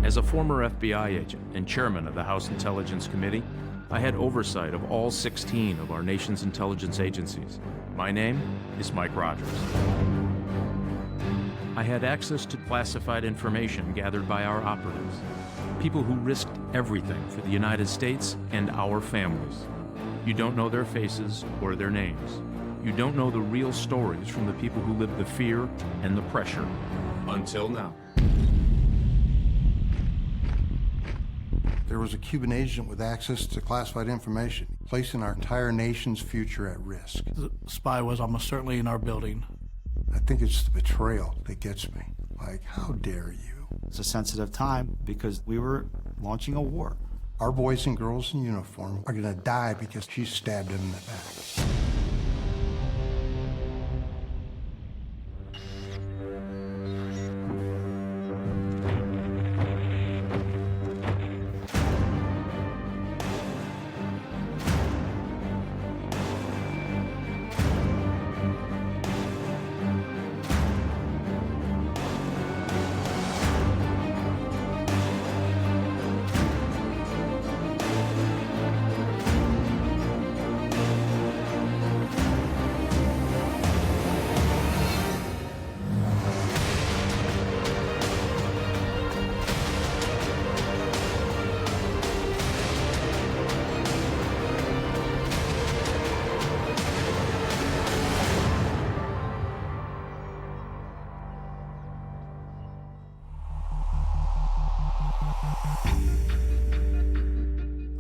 As a former FBI agent and chairman of the House Intelligence Committee, I had oversight of all 16 of our nation's intelligence agencies. My name is Mike Rogers. I had access to classified information gathered by our operatives, people who risked everything for the United States and our families. You don't know their faces or their names. You don't know the real stories from the people who lived the fear and the pressure. Until now. There was a Cuban agent with access to classified information, placing our entire nation's future at risk. The spy was almost certainly in our building. I think it's the betrayal that gets me. Like, how dare you? It's a sensitive time because we were launching a war. Our boys and girls in uniform are gonna die because she stabbed him in the back.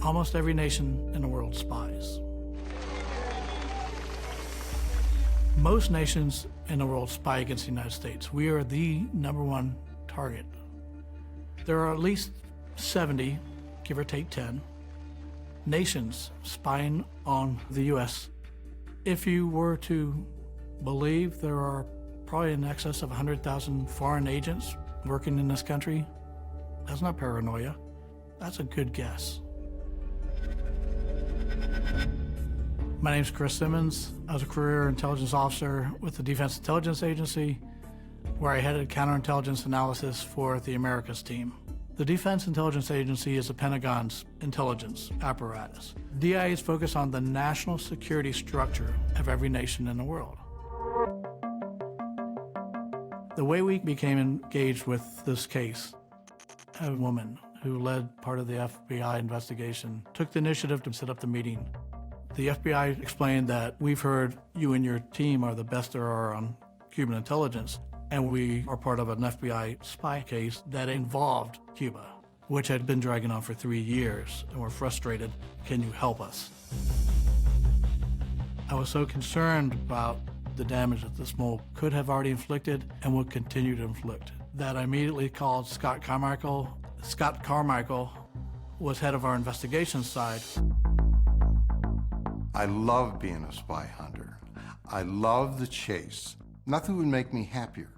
Almost every nation in the world spies. Most nations in the world spy against the United States. We are the #1 target. There are at least 70, give or take 10, nations spying on the U.S. If you were to believe there are probably in excess of 100,000 foreign agents working in this country, that's not paranoia. That's a good guess. My name's Chris Simmons. I was a career intelligence officer with the Defense Intelligence Agency, where I headed counterintelligence analysis for the Americas team. The Defense Intelligence Agency is the Pentagon's intelligence apparatus. DI is focused on the national security structure of every nation in the world. The way we became engaged with this case, a woman who led part of the FBI investigation took the initiative to set up the meeting. The FBI explained that we've heard you and your team are the best there are on Cuban intelligence, and we are part of an FBI spy case that involved Cuba, which had been dragging on for 3 years, and we're frustrated. Can you help us? I was so concerned about the damage that this mole could have already inflicted and would continue to inflict that I immediately called Scott Carmichael. Scott Carmichael was head of our investigation side. I love being a spy hunter. I love the chase. Nothing would make me happier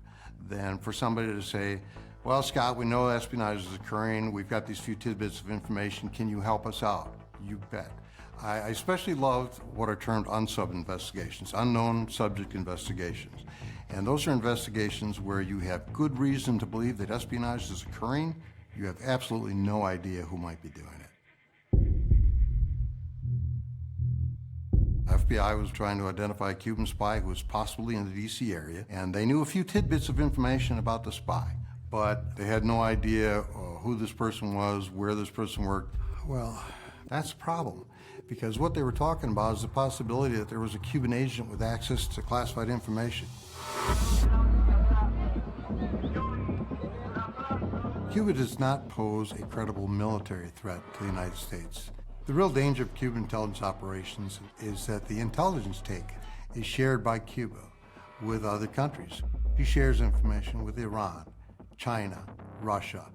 than for somebody to say, well, Scott, we know espionage is occurring. We've got these few tidbits of information. Can you help us out? You bet. I especially loved what are termed unsub investigations, unknown subject investigations. And those are investigations where you have good reason to believe that espionage is occurring. You have absolutely no idea who might be doing it. FBI was trying to identify a Cuban spy who was possibly in the DC area, and they knew a few tidbits of information about the spy, but they had no idea who this person was, where this person worked. Well, that's a problem, because what they were talking about is the possibility that there was a Cuban agent with access to classified information. Cuba does not pose a credible military threat to the United States. The real danger of Cuban intelligence operations is that the intelligence take is shared by Cuba with other countries. He shares information with Iran, China, Russia,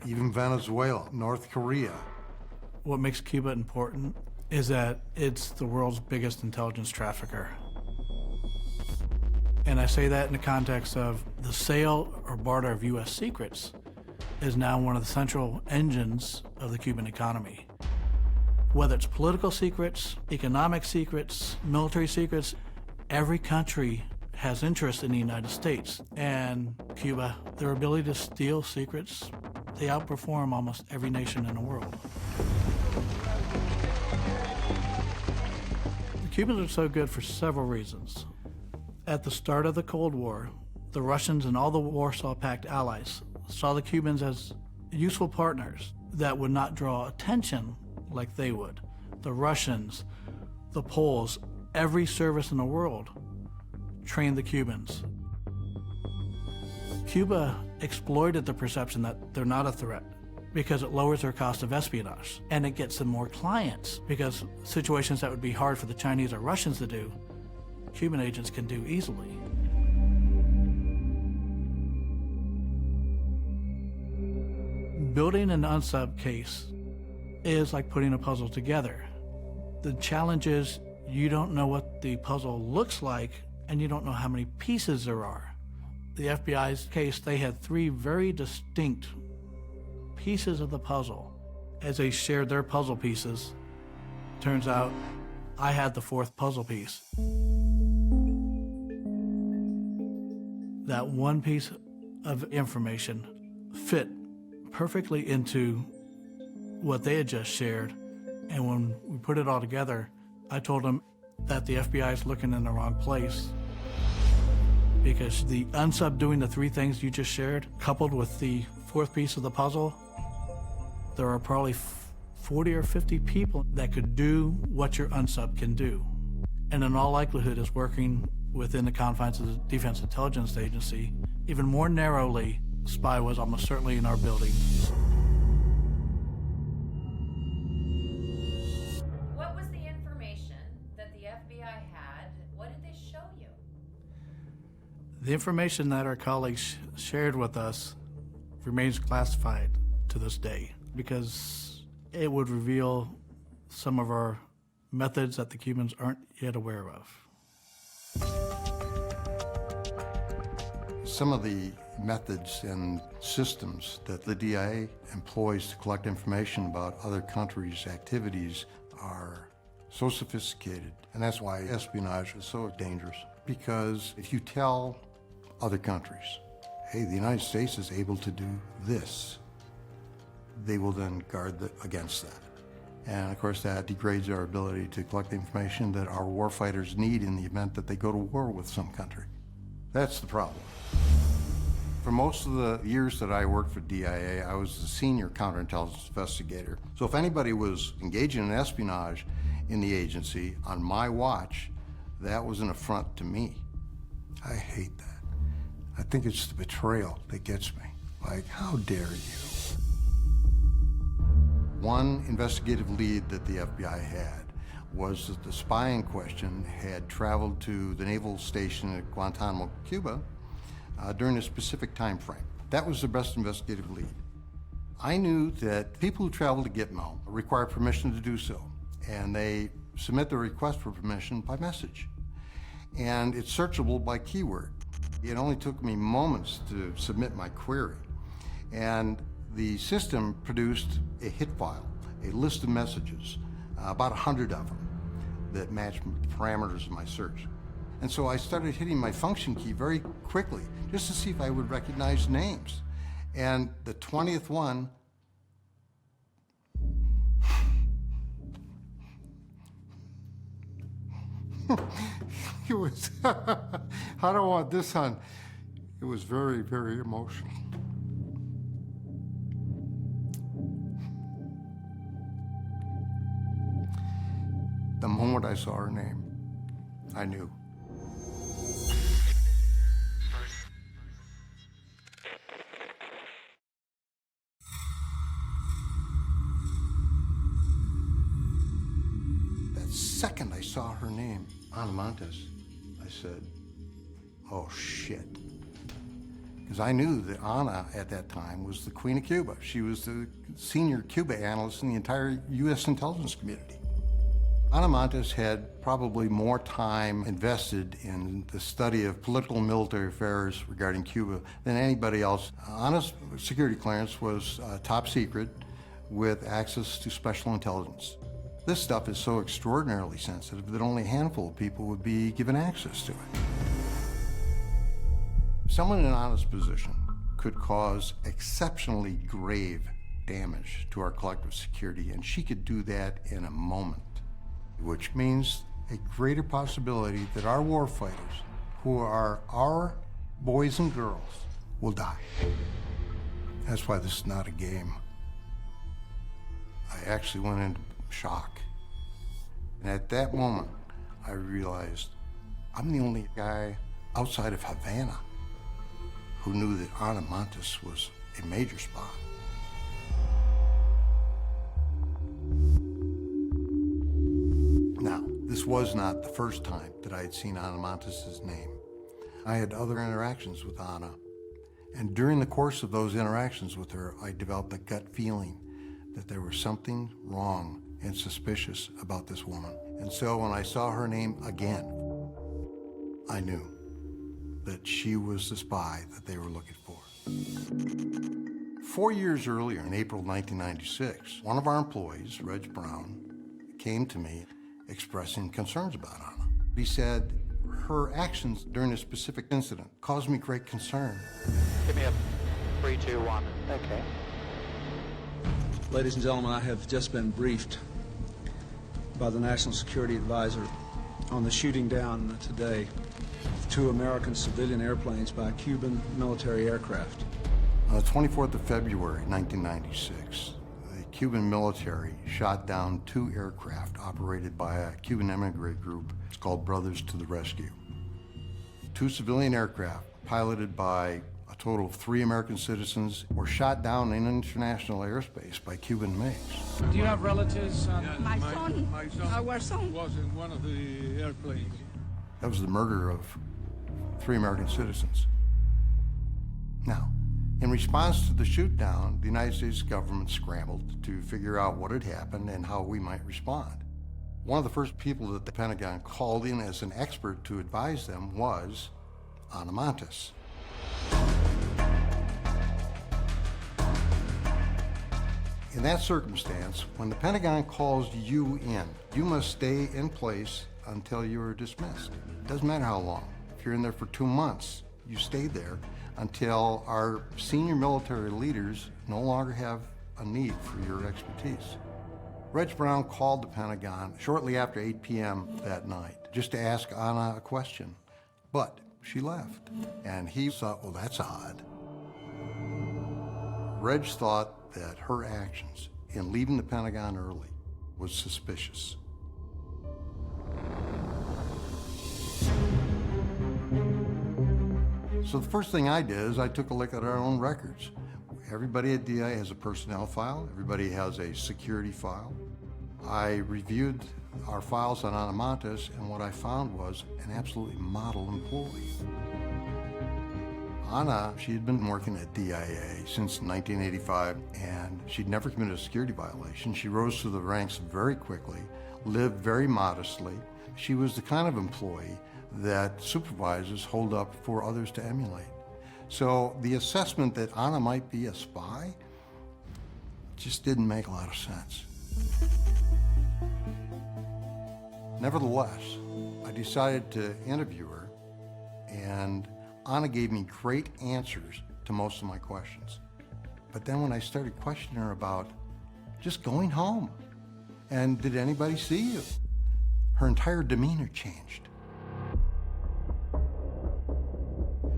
even Venezuela, North Korea. What makes Cuba important is that it's the world's biggest intelligence trafficker. And I say that in the context of the sale or barter of U.S. secrets is now one of the central engines of the Cuban economy. Whether it's political secrets, economic secrets, military secrets, every country has interest in the United States. And Cuba, their ability to steal secrets They outperform almost every nation in the world. The Cubans are so good for several reasons. At the start of the Cold War, the Russians and all the Warsaw Pact allies saw the Cubans as useful partners that would not draw attention like they would. The Russians, the Poles, every service in the world trained the Cubans. Cuba exploited the perception that they're not a threat because it lowers their cost of espionage, and it gets them more clients because situations that would be hard for the Chinese or Russians to do, Cuban agents can do easily. Building an unsub case is like putting a puzzle together. The challenge is you don't know what the puzzle looks like, and you don't know how many pieces there are. The FBI's case, they had 3 very distinct pieces of the puzzle. As they shared their puzzle pieces, turns out I had the 4th puzzle piece. That one piece of information fit perfectly into what they had just shared, and when we put it all together, I told them that the FBI is looking in the wrong place, because the unsub doing the 3 things you just shared, coupled with the 4th piece of the puzzle, there are probably 40 or 50 people that could do what your unsub can do, and in all likelihood is working within the confines of the Defense Intelligence Agency. Even more narrowly, spy was almost certainly in our building. What was the information that the FBI had? What did they show you? The information that our colleagues shared with us remains classified to this day because it would reveal some of our methods that the Cubans aren't yet aware of. Some of the methods and systems that the DIA employs to collect information about other countries' activities are so sophisticated, and that's why espionage is so dangerous. Because if you tell other countries, hey, the United States is able to do this, they will then guard against that. And of course that degrades our ability to collect the information that our warfighters need in the event that they go to war with some country. That's the problem. For most of the years that I worked for DIA, I was the senior counterintelligence investigator. So if anybody was engaging in espionage in the agency on my watch, that was an affront to me. I hate that. I think it's the betrayal that gets me. Like, how dare you? One investigative lead that the FBI had was that the spy in question had traveled to the naval station at Guantanamo, Cuba, during a specific time frame. That was the best investigative lead. I knew that people who travel to Gitmo require permission to do so, and they submit their request for permission by message. And it's searchable by keyword. It only took me moments to submit my query. And the system produced a hit file, a list of messages, about 100 of them, that matched the parameters of my search. And so I started hitting my function key very quickly, just to see if I would recognize names. And the 20th one, it was, I don't want this on, it was very, very emotional. The moment I saw her name, I knew. That second I saw her name, Montes, I said, oh shit. Because I knew that Anna at that time was the Queen of Cuba. She was the senior Cuba analyst in the entire U.S. intelligence community. Ana Montes had probably more time invested in the study of political and military affairs regarding Cuba than anybody else. Ana's security clearance was top secret with access to special intelligence. This stuff is so extraordinarily sensitive that only a handful of people would be given access to it. Someone in Ana's position could cause exceptionally grave damage to our collective security, and she could do that in a moment, which means a greater possibility that our warfighters, who are our boys and girls, will die. That's why this is not a game. I actually went into shock. And at that moment, I realized I'm the only guy outside of Havana who knew that Ana Montes was a major spy. Now, this was not the first time that I had seen Ana Montes' name. I had other interactions with Ana, and during the course of those interactions with her, I developed a gut feeling that there was something wrong and suspicious about this woman. And so when I saw her name again, I knew that she was the spy that they were looking for. 4 years earlier, in April 1996, one of our employees, Reg Brown, came to me expressing concerns about Ana. He said, her actions during a specific incident caused me great concern. Give me a 3, 2, 1. Okay. Ladies and gentlemen, I have just been briefed by the National Security Advisor on the shooting down today of 2 American civilian airplanes by Cuban military aircraft. On the 24th of February, 1996, the Cuban military shot down 2 aircraft operated by a Cuban emigre group. It's called Brothers to the Rescue. 2 civilian aircraft, piloted by a total of 3 American citizens, were shot down in international airspace by Cuban MiGs. Do you have relatives? My son, our son, was in one of the airplanes. That was the murder of 3 American citizens. Now, in response to the shoot down, the United States government scrambled to figure out what had happened and how we might respond. One of the first people that the Pentagon called in as an expert to advise them was Ana Montes. In that circumstance, when the Pentagon calls you in, you must stay in place until you are dismissed. It doesn't matter how long. If you're in there for 2 months, you stay there until our senior military leaders no longer have a need for your expertise. Reg Brown called the Pentagon shortly after 8 p.m. that night just to ask Ana a question, but she left. And he thought, well, that's odd. Reg thought that her actions in leaving the Pentagon early was suspicious. So the first thing I did is I took a look at our own records. Everybody at DI has a personnel file. Everybody has a security file. I reviewed our files on Ana Montes, and what I found was an absolutely model employee. Ana, she had been working at DIA since 1985, and she'd never committed a security violation. She rose through the ranks very quickly, lived very modestly. She was the kind of employee that supervisors hold up for others to emulate. So the assessment that Ana might be a spy just didn't make a lot of sense. Nevertheless, I decided to interview her, and Ana gave me great answers to most of my questions. But then when I started questioning her about just going home, and did anybody see you, her entire demeanor changed.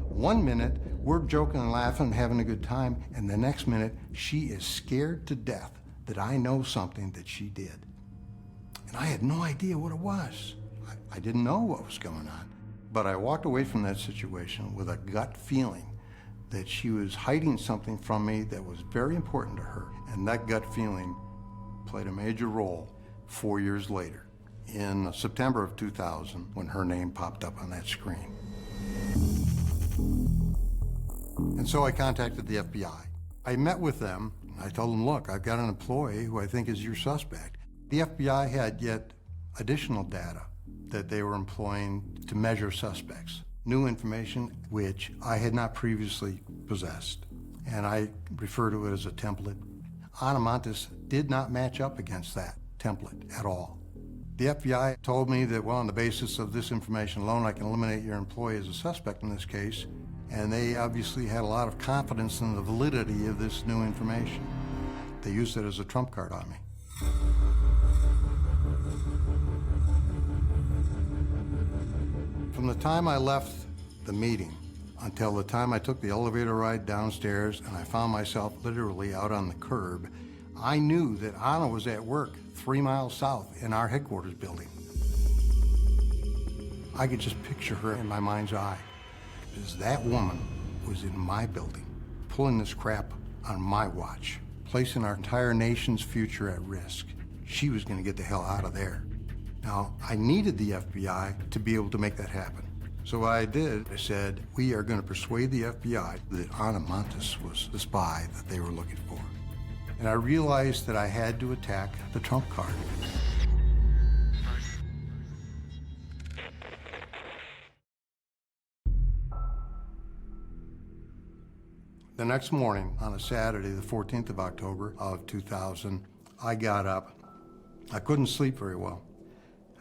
One minute, we're joking and laughing and having a good time, and the next minute, she is scared to death that I know something that she did. And I had no idea what it was. I didn't know what was going on. But I walked away from that situation with a gut feeling that she was hiding something from me that was very important to her. And that gut feeling played a major role 4 years later, in September of 2000, when her name popped up on that screen. And so I contacted the FBI. I met with them. I told them, look, I've got an employee who I think is your suspect. The FBI had yet additional data that they were employing to measure suspects, new information which I had not previously possessed. And I refer to it as a template. Ana Montes did not match up against that template at all. The FBI told me that, well, on the basis of this information alone, I can eliminate your employee as a suspect in this case. and they obviously had a lot of confidence in the validity of this new information. They used it as a trump card on me. From the time I left the meeting until the time I took the elevator ride downstairs and I found myself literally out on the curb, I knew that Anna was at work 3 miles south in our headquarters building. I could just picture her in my mind's eye, because that woman was in my building, pulling this crap on my watch, placing our entire nation's future at risk. She was going to get the hell out of there. Now, I needed the FBI to be able to make that happen. So what I did, I said, we are going to persuade the FBI that Ana Montes was the spy that they were looking for. And I realized that I had to attack the trump card. The next morning, on a Saturday, the 14th of October of 2000, I got up. I couldn't sleep very well.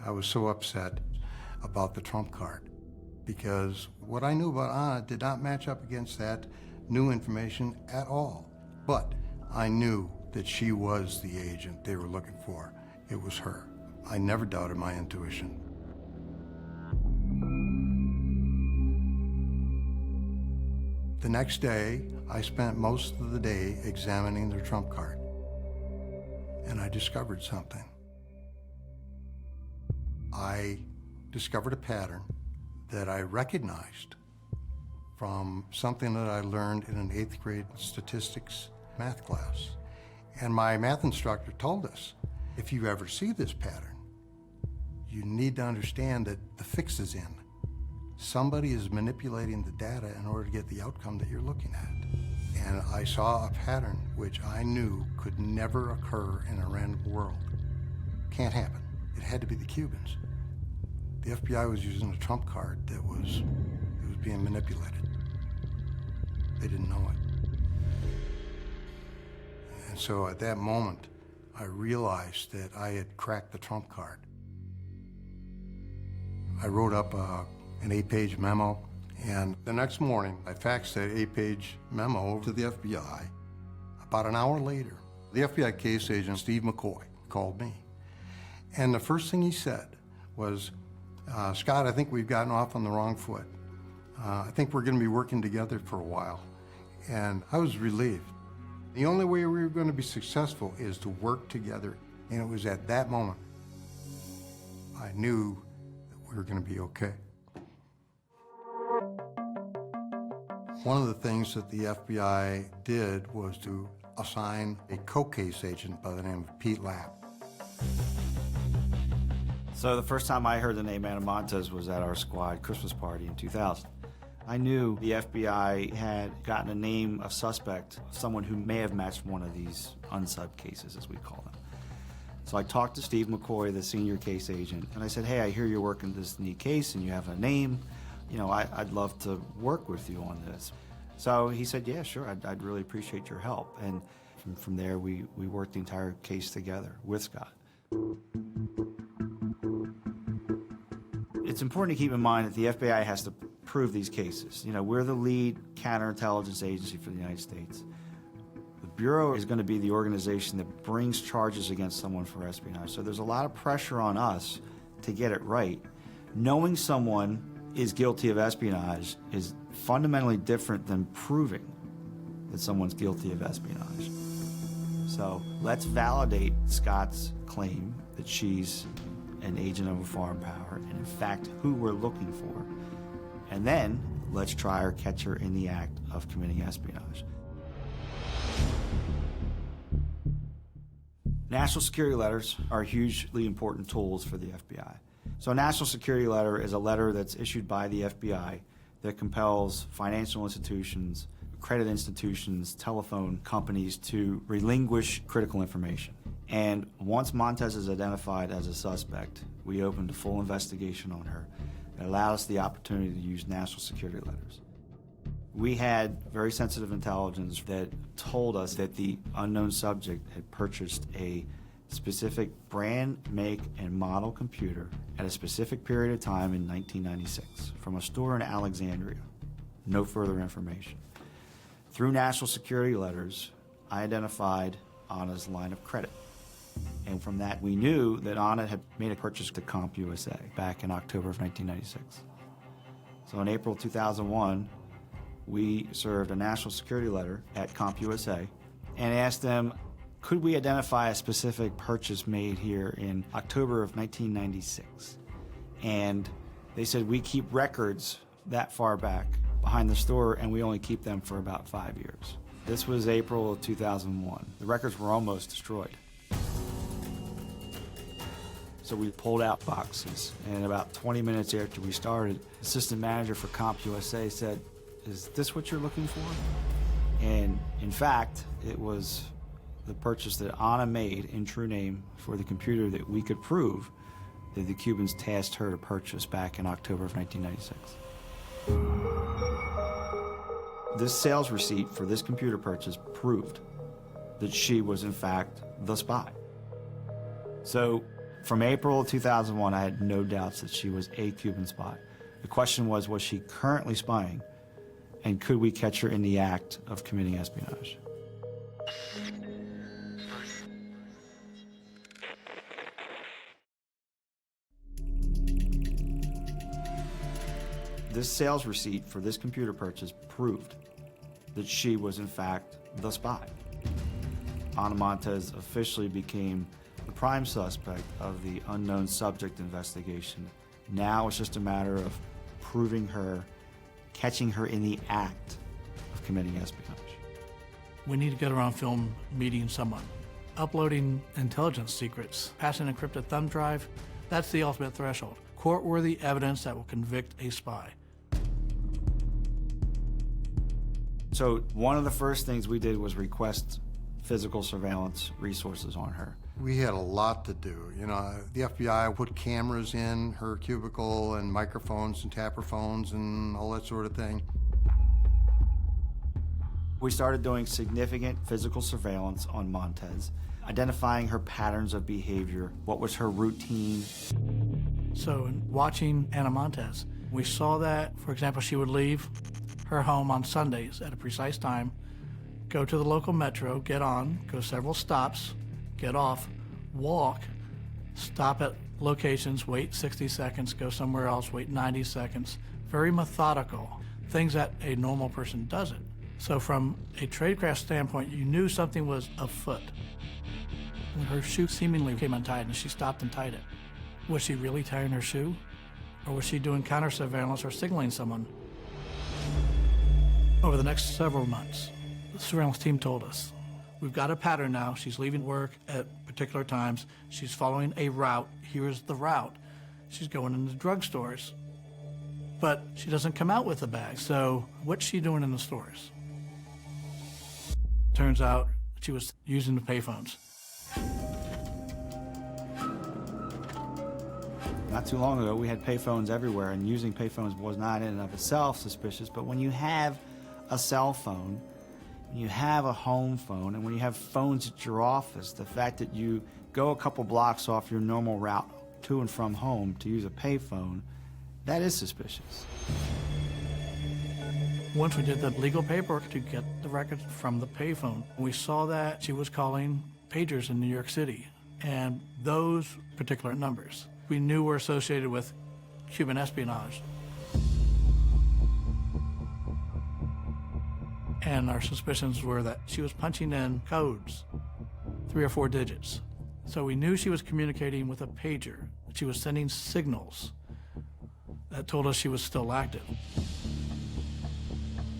I was so upset about the trump card because what I knew about Anna did not match up against that new information at all. But I knew that she was the agent they were looking for. It was her. I never doubted my intuition. The next day, I spent most of the day examining their trump card, and I discovered something. I discovered a pattern that I recognized from something that I learned in an 8th grade statistics math class. And my math instructor told us, if you ever see this pattern, you need to understand that the fix is in. Somebody is manipulating the data in order to get the outcome that you're looking at. And I saw a pattern which I knew could never occur in a random world. Can't happen. It had to be the Cubans. The FBI was using a trump card that was being manipulated. They didn't know it. And so at that moment, I realized that I had cracked the trump card. I wrote up an 8-page memo, and the next morning, I faxed that 8-page memo over to the FBI. About an hour later, the FBI case agent, Steve McCoy, called me. And the first thing he said was, Scott, I think we've gotten off on the wrong foot. I think we're going to be working together for a while. And I was relieved. The only way we were going to be successful is to work together. And it was at that moment I knew that we were going to be okay. One of the things that the FBI did was to assign a co-case agent by the name of Pete Lapp. So the first time I heard the name Ana Montes was at our squad Christmas party in 2000. I knew the FBI had gotten a name of suspect, someone who may have matched one of these unsub cases, as we call them. So I talked to Steve McCoy, the senior case agent, and I said, hey, I hear you're working this neat case and you have a name. You know, I'd love to work with you on this. So he said, yeah, sure, I'd really appreciate your help. And from there, we worked the entire case together with Scott. It's important to keep in mind that the FBI has to prove these cases. You know, we're the lead counterintelligence agency for the United States. The Bureau is going to be the organization that brings charges against someone for espionage. So there's a lot of pressure on us to get it right. Knowing someone is guilty of espionage is fundamentally different than proving that someone's guilty of espionage. So let's validate Scott's claim that she's an agent of a foreign power, and in fact, who we're looking for. And then let's try or catch her in the act of committing espionage. National security letters are hugely important tools for the FBI. So a national security letter is a letter that's issued by the FBI that compels financial institutions, credit institutions, telephone companies to relinquish critical information. And once Montes is identified as a suspect, we opened a full investigation on her. It allowed us the opportunity to use national security letters. We had very sensitive intelligence that told us that the unknown subject had purchased a specific brand, make, and model computer at a specific period of time in 1996 from a store in Alexandria. No further information. Through national security letters, I identified Anna's line of credit. And from that, we knew that Anna had made a purchase to CompUSA back in October of 1996. So in April 2001, we served a national security letter at CompUSA and asked them, could we identify a specific purchase made here in October of 1996? And they said, we keep records that far back behind the store, and we only keep them for about 5 years. This was April of 2001. The records were almost destroyed. So we pulled out boxes, and about 20 minutes after we started, the assistant manager for CompUSA said, is this what you're looking for? And in fact, it was the purchase that Anna made in true name for the computer that we could prove that the Cubans tasked her to purchase back in October of 1996. This sales receipt for this computer purchase proved that she was in fact the spy. So from April of 2001, I had no doubts that she was a Cuban spy. The question was she currently spying, and could we catch her in the act of committing espionage? This sales receipt for this computer purchase proved that she was in fact the spy. Ana Montes officially became the prime suspect of the unknown subject investigation. Now it's just a matter of proving her, catching her in the act of committing espionage. We need to get around film meeting someone. Uploading intelligence secrets, passing an encrypted thumb drive, that's the ultimate threshold. Court-worthy evidence that will convict a spy. So one of the first things we did was request physical surveillance resources on her. We had a lot to do. You know, the FBI put cameras in her cubicle and microphones and tapper phones and all that sort of thing. We started doing significant physical surveillance on Montes, identifying her patterns of behavior, what was her routine. So in watching Ana Montes, we saw that, for example, she would leave her home on Sundays at a precise time, go to the local metro, get on, go several stops, get off, walk, stop at locations, wait 60 seconds, go somewhere else, wait 90 seconds. Very methodical, things that a normal person doesn't. So from a tradecraft standpoint, you knew something was afoot. When her shoe seemingly came untied and she stopped and tied it, was she really tying her shoe? Or was she doing counter surveillance or signaling someone? Over the next several months, the surveillance team told us, we've got a pattern now. She's leaving work at particular times. She's following a route. Here's the route. She's going into drugstores. But she doesn't come out with a bag, so what's she doing in the stores? Turns out she was using the payphones. Not too long ago, we had payphones everywhere, and using payphones was not in and of itself suspicious, but when you have a cell phone, when you have a home phone, and when you have phones at your office, the fact that you go a couple blocks off your normal route to and from home to use a payphone, that is suspicious. Once we did the legal paperwork to get the records from the payphone, we saw that she was calling pagers in New York City, and those particular numbers we knew were associated with Cuban espionage. And our suspicions were that she was punching in codes, 3 or 4 digits. So we knew she was communicating with a pager. She was sending signals that told us she was still active.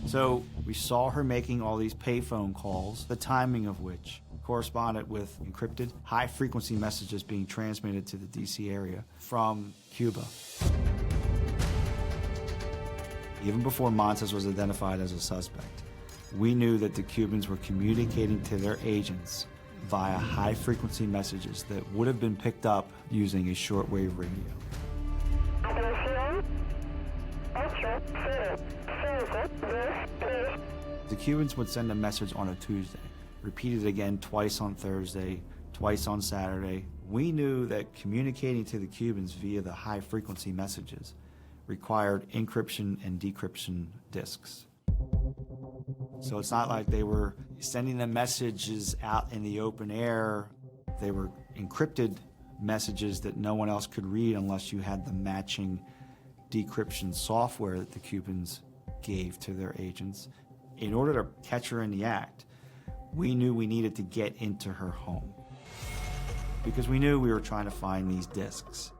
So we saw her making all these payphone calls, the timing of which corresponded with encrypted high-frequency messages being transmitted to the DC area from Cuba. Even before Montes was identified as a suspect, we knew that the Cubans were communicating to their agents via high-frequency messages that would have been picked up using a shortwave radio. The Cubans would send a message on a Tuesday, repeated again twice on Thursday, twice on Saturday. We knew that communicating to the Cubans via the high-frequency messages required encryption and decryption disks. So it's not like they were sending them messages out in the open air. They were encrypted messages that no one else could read unless you had the matching decryption software that the Cubans gave to their agents. In order to catch her in the act, we knew we needed to get into her home because we knew we were trying to find these disks.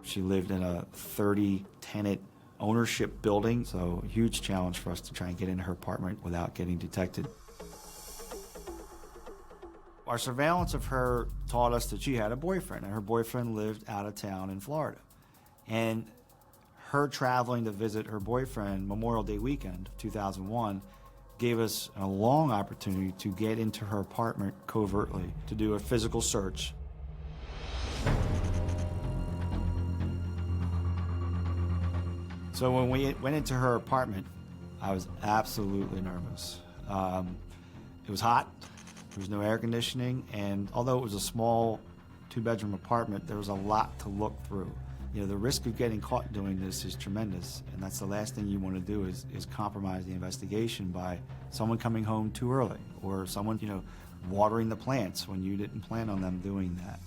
She lived in a 30-tenant ownership building, so a huge challenge for us to try and get into her apartment without getting detected. Our surveillance of her taught us that she had a boyfriend, and her boyfriend lived out of town in Florida. And her traveling to visit her boyfriend Memorial Day weekend of 2001 gave us a long opportunity to get into her apartment covertly, to do a physical search. So when we went into her apartment, I was absolutely nervous. It was hot, there was no air conditioning, and although it was a small two-bedroom apartment, there was a lot to look through. You know, the risk of getting caught doing this is tremendous, and that's the last thing you want to do is compromise the investigation by someone coming home too early, or someone, you know, watering the plants when you didn't plan on them doing that.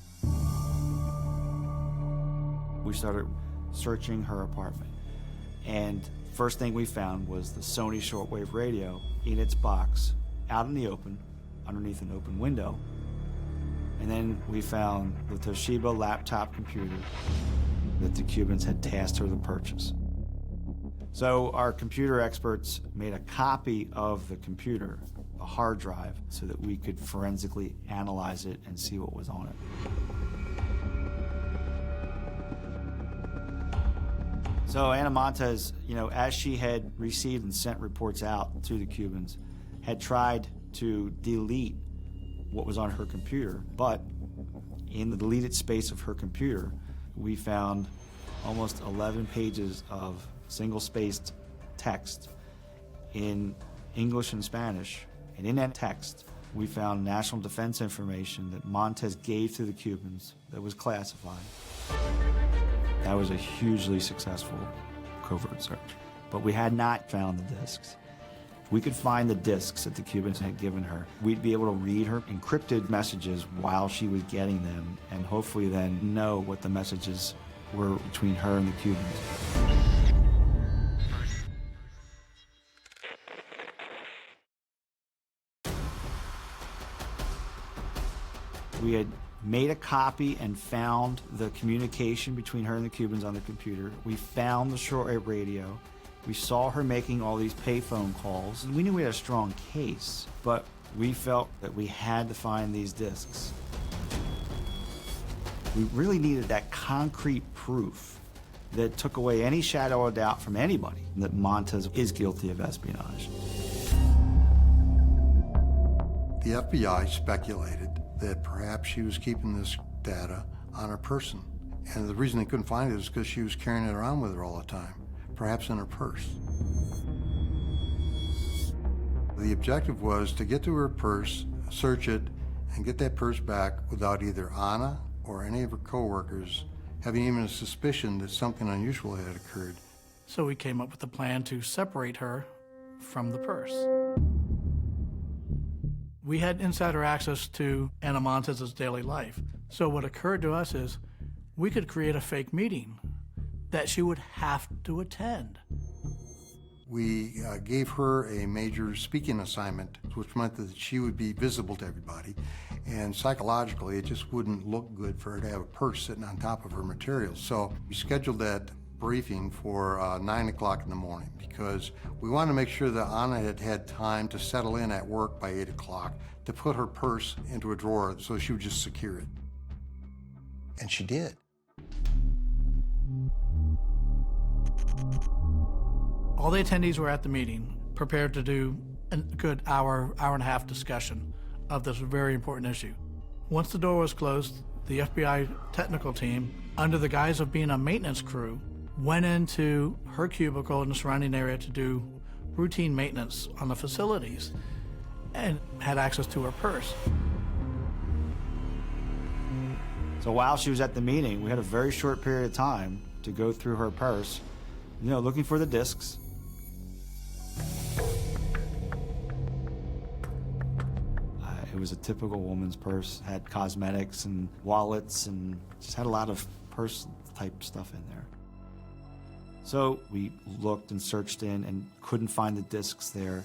We started searching her apartment, and first thing we found was the Sony shortwave radio in its box, out in the open, underneath an open window. And then we found the Toshiba laptop computer that the Cubans had tasked her to purchase. So our computer experts made a copy of the computer, a hard drive, so that we could forensically analyze it and see what was on it. So Ana Montes, you know, as she had received and sent reports out to the Cubans, had tried to delete what was on her computer, but in the deleted space of her computer, we found almost 11 pages of single-spaced text in English and Spanish, and in that text, we found national defense information that Montes gave to the Cubans that was classified. That was a hugely successful covert search, but we had not found the disks. If we could find the disks that the Cubans had given her, we'd be able to read her encrypted messages while she was getting them, and hopefully then know what the messages were between her and the Cubans. We had made a copy and found the communication between her and the Cubans on the computer. We found the shortwave radio. We saw her making all these payphone calls. We knew we had a strong case, but we felt that we had to find these disks. We really needed that concrete proof that took away any shadow of doubt from anybody that Montes is guilty of espionage. The FBI speculated that perhaps she was keeping this data on her person. And the reason they couldn't find it is because she was carrying it around with her all the time, perhaps in her purse. The objective was to get to her purse, search it, and get that purse back without either Ana or any of her coworkers having even a suspicion that something unusual had occurred. So we came up with a plan to separate her from the purse. We had insider access to Ana Montes' daily life. So what occurred to us is we could create a fake meeting that she would have to attend. We gave her a major speaking assignment, which meant that she would be visible to everybody. And psychologically, it just wouldn't look good for her to have a purse sitting on top of her materials. So we scheduled that briefing for 9 o'clock in the morning because we wanted to make sure that Ana had had time to settle in at work by 8 o'clock to put her purse into a drawer so she would just secure it. And she did. All the attendees were at the meeting, prepared to do a good hour and a half discussion of this very important issue. Once the door was closed, the FBI technical team, under the guise of being a maintenance crew, went into her cubicle in the surrounding area to do routine maintenance on the facilities and had access to her purse. So while she was at the meeting, we had a very short period of time to go through her purse, you know, looking for the discs. It was a typical woman's purse, had cosmetics and wallets and just had a lot of purse type stuff in there. So we looked and searched in and couldn't find the discs there.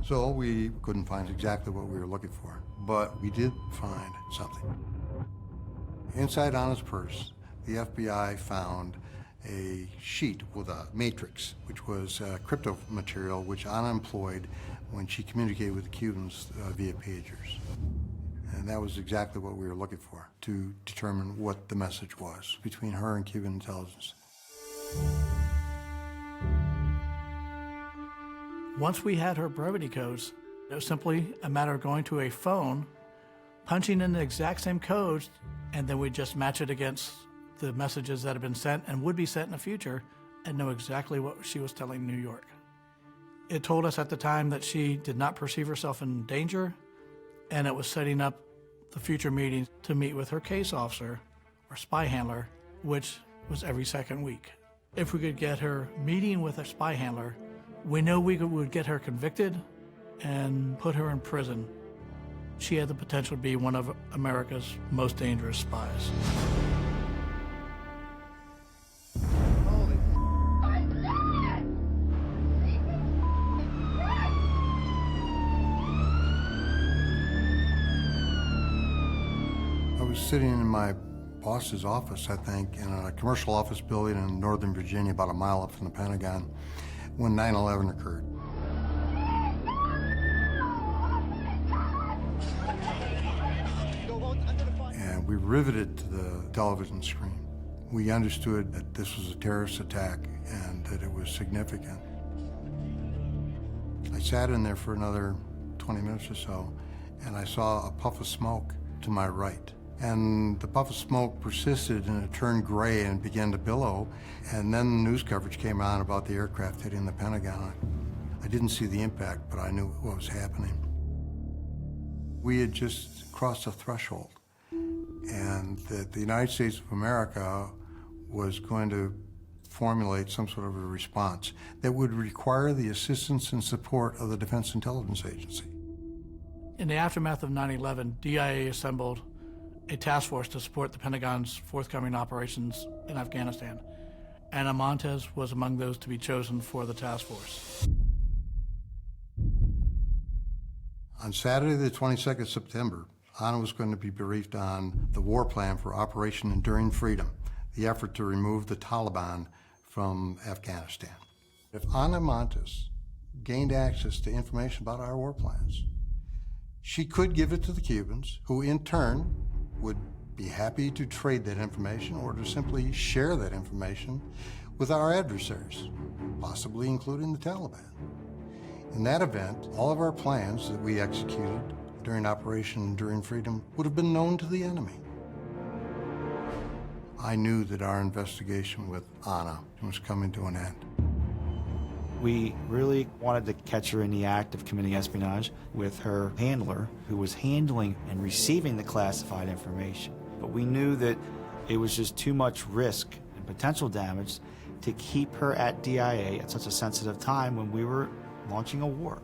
So we couldn't find exactly what we were looking for, but we did find something. Inside Anna's purse, the FBI found a sheet with a matrix, which was crypto material which Anna employed when she communicated with the Cubans via pagers. And that was exactly what we were looking for, to determine what the message was between her and Cuban intelligence. Once we had her brevity codes, it was simply a matter of going to a phone, punching in the exact same codes, and then we'd just match it against the messages that had been sent and would be sent in the future and know exactly what she was telling New York. It told us at the time that she did not perceive herself in danger, and it was setting up the future meetings to meet with her case officer or spy handler, which was every second week. If we could get her meeting with a spy handler, we know we would get her convicted and put her in prison. She had the potential to be one of America's most dangerous spies. I was sitting in my boss's office, I think, in a commercial office building in Northern Virginia, about a mile up from the Pentagon, when 9/11 occurred. And we riveted to the television screen. We understood that this was a terrorist attack and that it was significant. I sat in there for another 20 minutes or so, and I saw a puff of smoke to my right. And the puff of smoke persisted, and it turned gray and began to billow. And then the news coverage came on about the aircraft hitting the Pentagon. I didn't see the impact, but I knew what was happening. We had just crossed a threshold, and that the United States of America was going to formulate some sort of a response that would require the assistance and support of the Defense Intelligence Agency. In the aftermath of 9/11, DIA assembled a task force to support the Pentagon's forthcoming operations in Afghanistan. Anna Montes was among those to be chosen for the task force. On Saturday, the 22nd of September, Anna was going to be briefed on the war plan for Operation Enduring Freedom, the effort to remove the Taliban from Afghanistan. If Anna Montes gained access to information about our war plans, she could give it to the Cubans, who in turn would be happy to trade that information or to simply share that information with our adversaries, possibly including the Taliban. In that event, all of our plans that we executed during Operation Enduring Freedom would have been known to the enemy. I knew that our investigation with Anna was coming to an end. We really wanted to catch her in the act of committing espionage with her handler, who was handling and receiving the classified information. But we knew that it was just too much risk and potential damage to keep her at DIA at such a sensitive time when we were launching a war.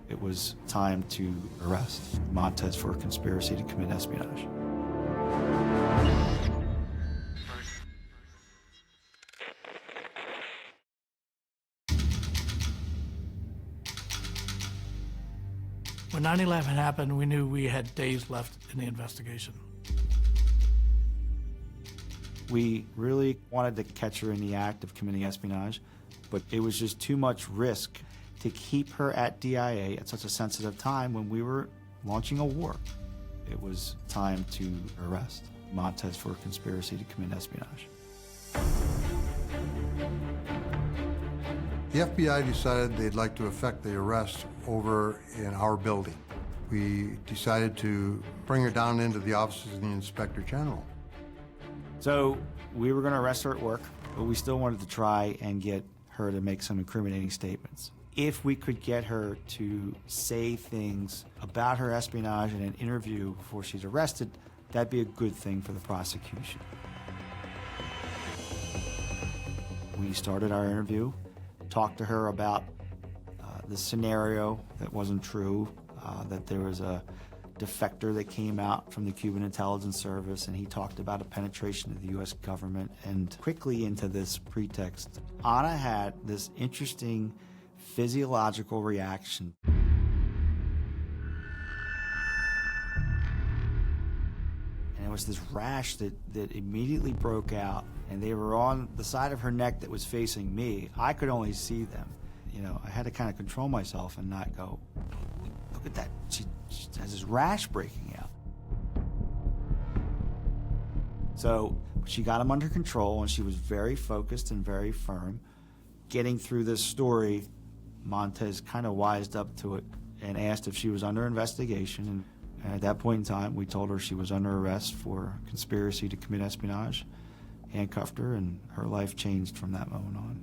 It was time to arrest Montes for a conspiracy to commit espionage. When 9/11 happened, we knew we had days left in the investigation. We really wanted to catch her in the act of committing espionage, but it was just too much risk to keep her at DIA at such a sensitive time when we were launching a war. It was time to arrest Montes for a conspiracy to commit espionage. The FBI decided they'd like to effect the arrest over in our building. We decided to bring her down into the offices of the Inspector General. So we were going to arrest her at work, but we still wanted to try and get her to make some incriminating statements. If we could get her to say things about her espionage in an interview before she's arrested, That'd be a good thing for the prosecution. We started our interview, talked to her about the scenario that wasn't true, that there was a defector that came out from the Cuban intelligence service, and he talked about a penetration of the U.S. government. And quickly into this pretext, Anna had this interesting physiological reaction. And it was this rash that immediately broke out, and they were on the side of her neck that was facing me. I could only see them. You know, I had to kind of control myself and not go, look at that, she has this rash breaking out. So she got him under control, and she was very focused and very firm. Getting through this story, Montes kind of wised up to it and asked if she was under investigation. And at that point in time, we told her she was under arrest for conspiracy to commit espionage, handcuffed her, and her life changed from that moment on.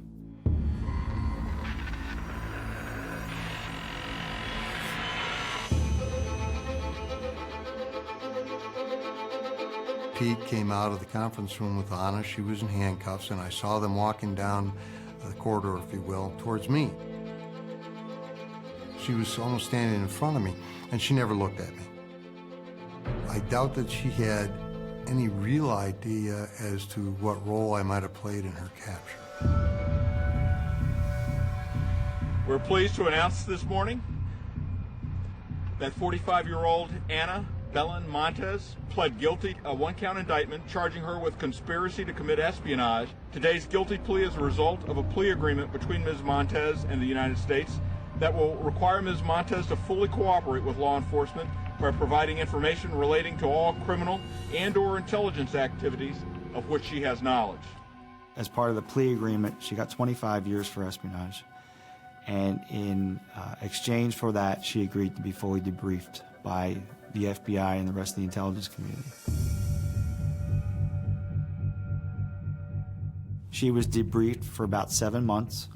Pete came out of the conference room with Anna. She was in handcuffs, and I saw them walking down the corridor, if you will, towards me. She was almost standing in front of me, and she never looked at me. I doubt that she had any real idea as to what role I might have played in her capture. We're pleased to announce this morning that 45-year-old Anna Belen Montes pled guilty to a one-count indictment charging her with conspiracy to commit espionage. Today's guilty plea is a result of a plea agreement between Ms. Montes and the United States that will require Ms. Montes to fully cooperate with law enforcement by providing information relating to all criminal and/or intelligence activities of which she has knowledge. As part of the plea agreement, she got 25 years for espionage. And in exchange for that, she agreed to be fully debriefed by the FBI and the rest of the intelligence community. She was debriefed for about 7 months,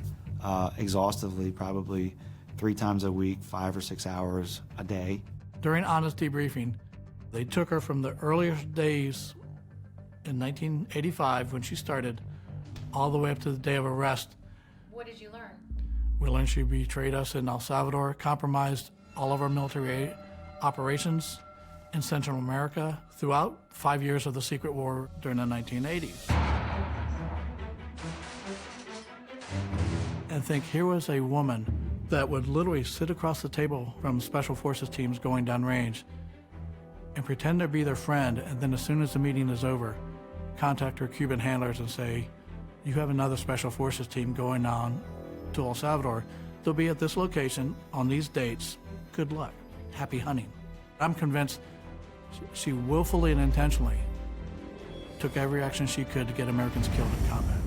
exhaustively, probably 3 times a week, 5 or 6 hours a day. During Anna's debriefing, they took her from the earliest days in 1985 when she started, all the way up to the day of arrest. What did you learn? We learned she betrayed us in El Salvador, compromised all of our military operations in Central America throughout 5 years of the secret war during the 1980s. And think, here was a woman that would literally sit across the table from special forces teams going downrange and pretend to be their friend, and then as soon as the meeting is over, contact her Cuban handlers and say, you have another special forces team going on to El Salvador. They'll be at this location on these dates. Good luck. Happy hunting. I'm convinced she willfully and intentionally took every action she could to get Americans killed in combat.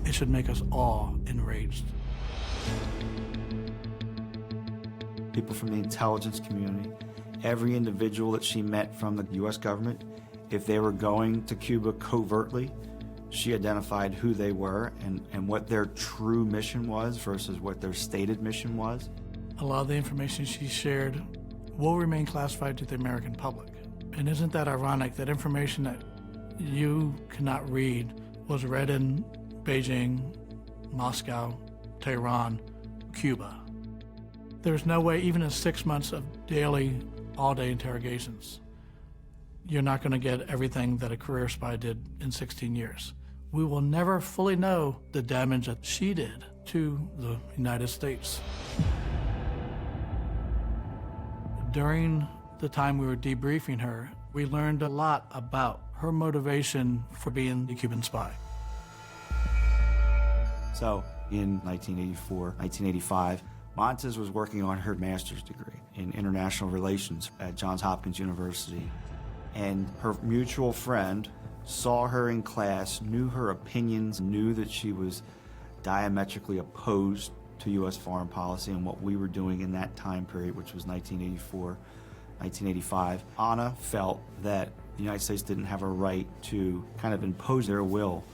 It should make us all enraged. People from the intelligence community, every individual that she met from the U.S. government, if they were going to Cuba covertly, she identified who they were and what their true mission was versus what their stated mission was. A lot of the information she shared will remain classified to the American public. And isn't that ironic that information that you cannot read was read in Beijing, Moscow, Tehran, Cuba? There's no way, even in 6 months of daily, all-day interrogations, you're not going to get everything that a career spy did in 16 years. We will never fully know the damage that she did to the United States. During the time we were debriefing her, we learned a lot about her motivation for being the Cuban spy. So in 1984, 1985, Montes was working on her master's degree in international relations at Johns Hopkins University. And her mutual friend saw her in class, knew her opinions, knew that she was diametrically opposed to U.S. foreign policy and what we were doing in that time period, which was 1984, 1985. Anna felt that the United States didn't have a right to kind of impose their will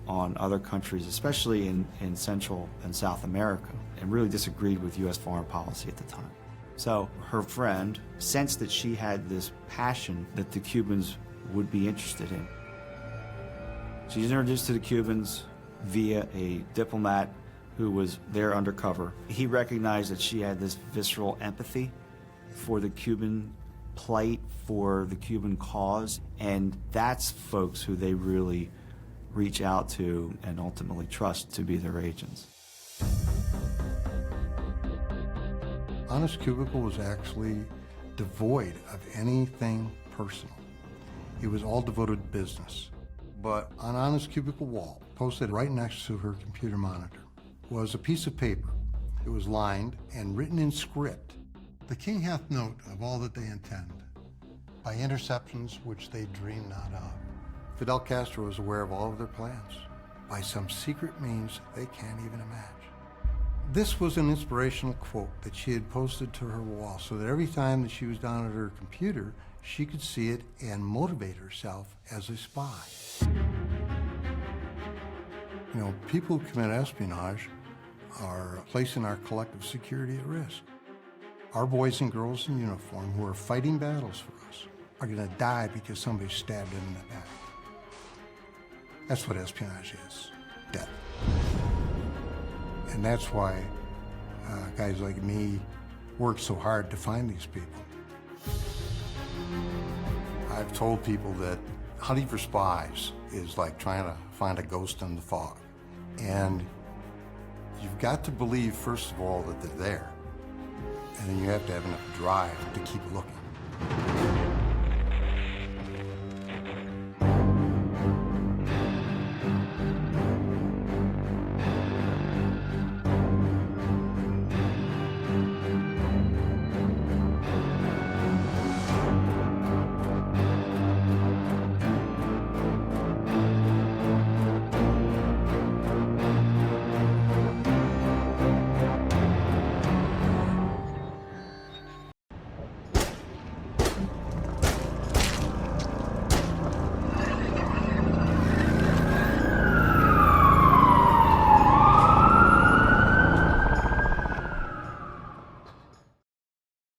on other countries, especially in Central and South America, and really disagreed with U.S. foreign policy at the time. So her friend sensed that she had this passion that the Cubans would be interested in. She's introduced to the Cubans via a diplomat who was there undercover. He recognized that she had this visceral empathy for the Cuban plight, for the Cuban cause, and that's folks who they really reach out to and ultimately trust to be their agents. Honest Cubicle was actually devoid of anything personal. It was all devoted to business. But on Honest Cubicle wall, posted right next to her computer monitor, was a piece of paper. It was lined and written in script. The king hath note of all that they intend, by interceptions which they dream not of. Fidel Castro was aware of all of their plans, by some secret means they can't even imagine. This was an inspirational quote that she had posted to her wall so that every time that she was down at her computer, she could see it and motivate herself as a spy. You know, people who commit espionage are placing our collective security at risk. Our boys and girls in uniform who are fighting battles for us are going to die because somebody stabbed them in the back. That's what espionage is, death. And that's why guys like me work so hard to find these people. I've told people that hunting for spies is like trying to find a ghost in the fog. And you've got to believe, first of all, that they're there. And then you have to have enough drive to keep looking.